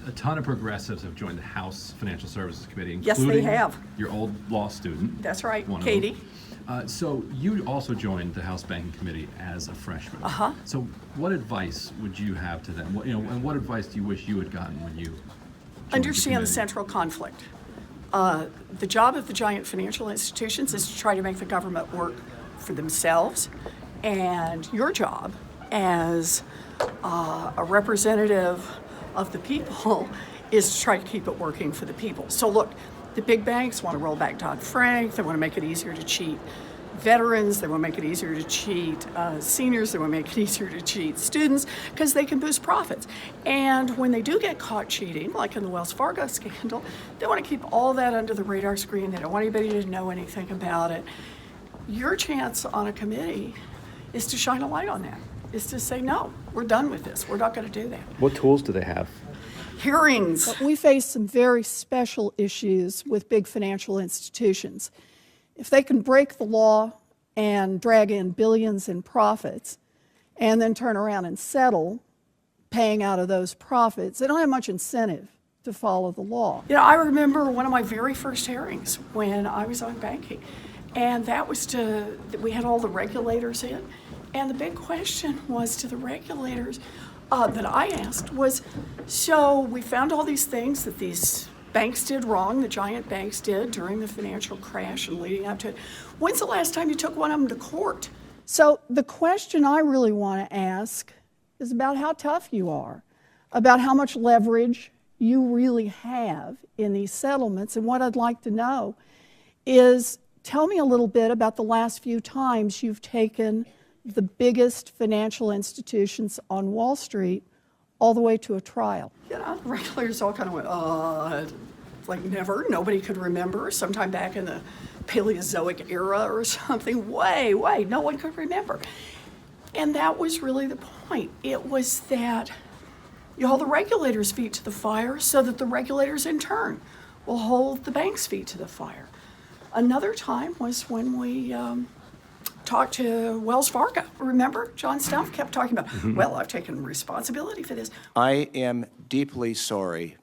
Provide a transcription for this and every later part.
A ton of progressives have joined the House Financial Services Committee, Yes, they including have. your old law student. That's right, one of Katie. them. So you also joined the House Banking Committee as a freshman. Uh-huh. So what advice would you have to them? And what advice do you wish you had gotten when you joined Understand the committee? central conflict. The job of the giant financial institutions is to try to make the government work for themselves, and your job as a representative of the people is to try to keep it working for the people. So look, the big banks want to roll back Dodd-Frank. They want to make it easier to cheat veterans. They want to make it easier to cheat seniors. They want to make it easier to cheat students because they can boost profits. And when they do get caught cheating, like in the Wells Fargo scandal, they want to keep all that under the radar screen. They don't want anybody to know anything about it. Your chance on a committee is to shine a light on that, is to say, no, we're done with this. We're not going to do that. What tools do they have? Hearings. But we face some very special issues with big financial institutions. If they can break the law and drag in billions in profits and then turn around and settle paying out of those profits, they don't have much incentive to follow the law. You know, I remember one of my very first hearings when I was on banking, and that was we had all the regulators in, and the big question was to the regulators that I asked was, so we found all these things that these banks did wrong, the giant banks did during the financial crash and leading up to it. When's the last time you took one of them to court? So the question I really want to ask is about how tough you are, about how much leverage you really have in these settlements. And what I'd like to know is, tell me a little bit about the last few times you've taken the biggest financial institutions on Wall Street all the way to a trial. You know, the regulators all kind of went, like never. Nobody could remember. Sometime back in the Paleozoic era or something. Way, no one could remember. And that was really the point. It was that you hold the regulators' feet to the fire so that the regulators in turn will hold the banks' feet to the fire. Another time was when we talked to Wells Fargo. Remember, John Stumpf kept talking about, well, I've taken responsibility for this. I am deeply sorry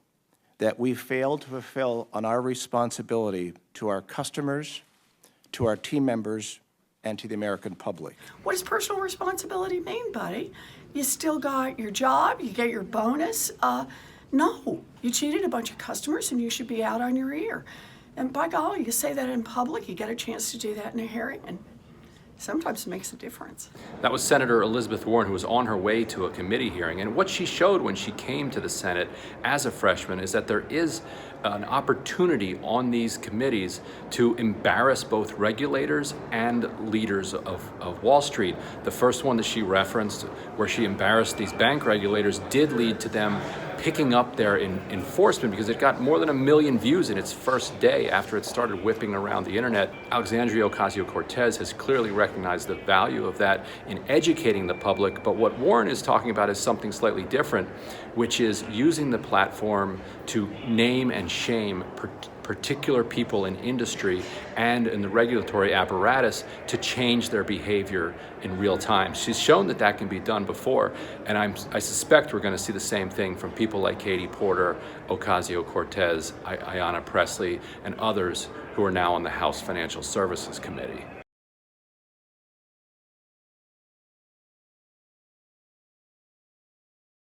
that we failed to fulfill on our responsibility to our customers, to our team members, and to the American public. What does personal responsibility mean, buddy? You still got your job, you get your bonus. No, you cheated a bunch of customers and you should be out on your ear. And by golly, you say that in public, you get a chance to do that in a hearing, and sometimes it makes a difference. That was Senator Elizabeth Warren, who was on her way to a committee hearing. And what she showed when she came to the Senate as a freshman is that there is an opportunity on these committees to embarrass both regulators and leaders of Wall Street. The first one that she referenced, where she embarrassed these bank regulators, did lead to them picking up their enforcement because it got more than 1 million views in its first day after it started whipping around the internet. Alexandria Ocasio-Cortez has clearly recognized the value of that in educating the public, but what Warren is talking about is something slightly different, which is using the platform to name and shame particular people in industry and in the regulatory apparatus to change their behavior in real time. She's shown that that can be done before, and I suspect we're going to see the same thing from people like Katie Porter, Ocasio-Cortez, Ayanna Pressley, and others who are now on the House Financial Services Committee.